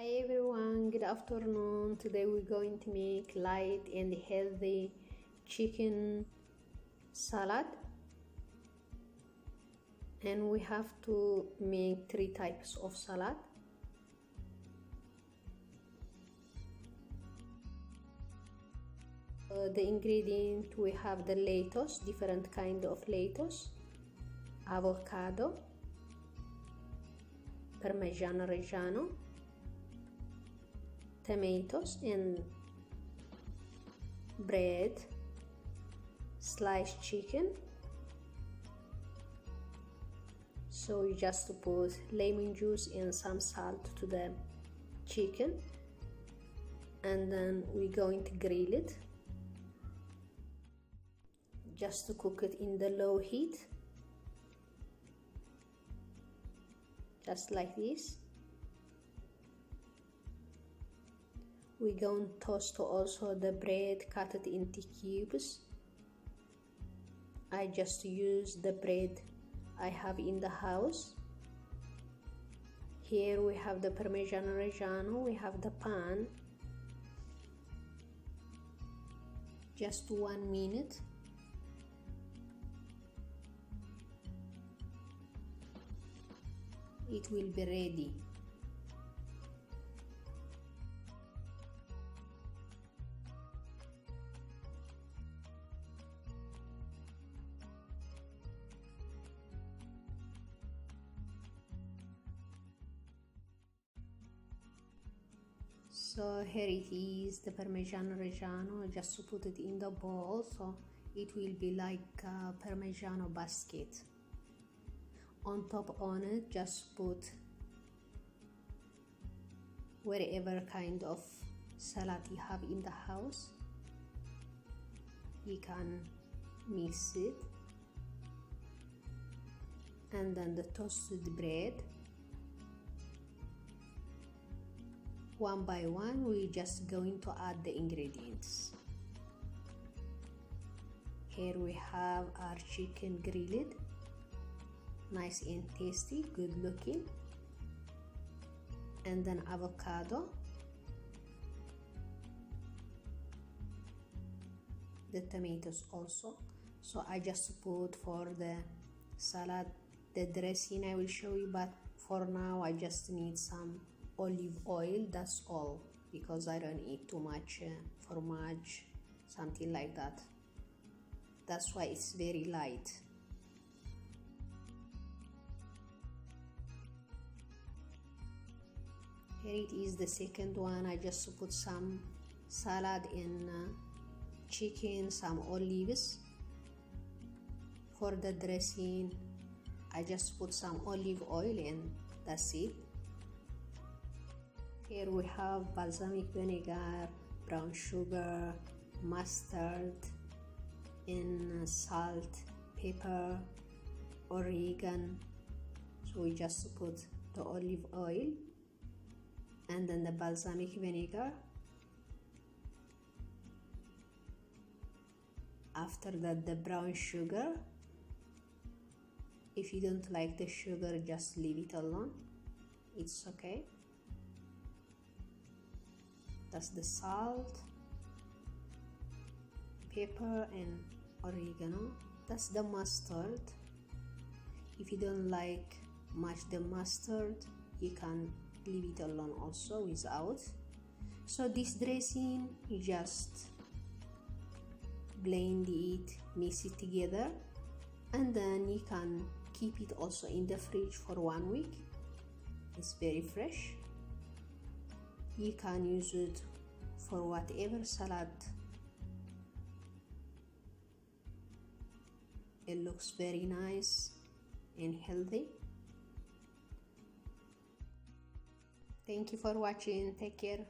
Hi everyone, good afternoon. Today we're going to make light and healthy chicken salad, and we have to make 3 types of salad. The ingredient, we have the lettuce, different kind of lettuce, avocado, Parmigiano Reggiano, tomatoes, and bread, sliced chicken. So you just put lemon juice and some salt to the chicken, and then we're going to grill it. Just to cook it in the low heat, just like this. We're going to toast also the bread, cut it into cubes. I just use the bread I have in the house. Here we have the Parmigiano Reggiano, we have the pan. Just 1 minute. It will be ready. So here it is, the Parmigiano Reggiano. Just to put it in the bowl, so it will be like a Parmigiano basket. On top on it, just put whatever kind of salad you have in the house. You can mix it, and then the toasted bread. One by one, we're just going to add the ingredients. Here we have our chicken grilled, nice and tasty, good looking, and then avocado, the tomatoes also. So I just put for the salad the dressing I will show you, but for now I just need some olive oil, that's all, because I don't eat too much fromage, something like that. That's why it's very light. Here it is, the second one. I just put some salad and chicken, some olives. For the dressing, I just put some olive oil, and that's it. Here we have balsamic vinegar, brown sugar, mustard, and salt, pepper, oregano. So we just put the olive oil, and then the balsamic vinegar. After that, the brown sugar. If you don't like the sugar, just leave it alone, it's okay. That's the salt, pepper, and oregano. That's the mustard. If you don't like much the mustard, you can leave it alone also without. So this dressing, you just blend it, mix it together, and then you can keep it also in the fridge for 1 week. It's very fresh. You can use it for whatever salad. It looks very nice and healthy. Thank you for watching. Take care.